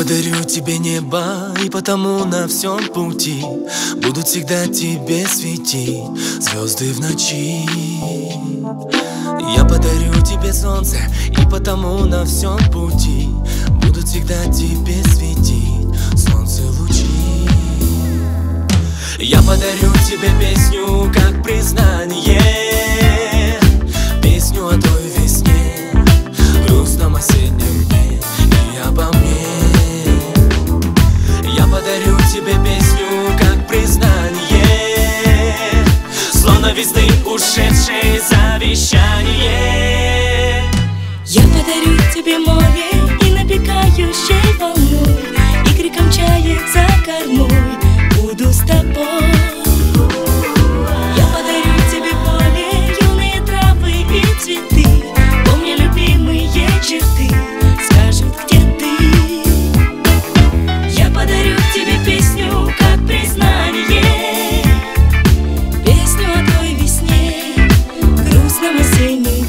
подарю тебе небо, и потому на всем пути будут всегда тебе светить звезды в ночи. Я подарю тебе солнце, и потому на всем пути будут всегда тебе светить солнце лучи. Я подарю тебе песню, как признание, песню о той весне, грустном осеннем дне и обо мне. Я подарю тебе песню, как признание, словно весны ушедшей завещание. Я подарю тебе море и набегающей волной, и криком чаек за кормой буду с тобой. Я подарю тебе поле, юные травы и цветы, помни любимые черты, скажут, где ты. Я подарю тебе песню, как признание, песню о той весне, грустном осеннем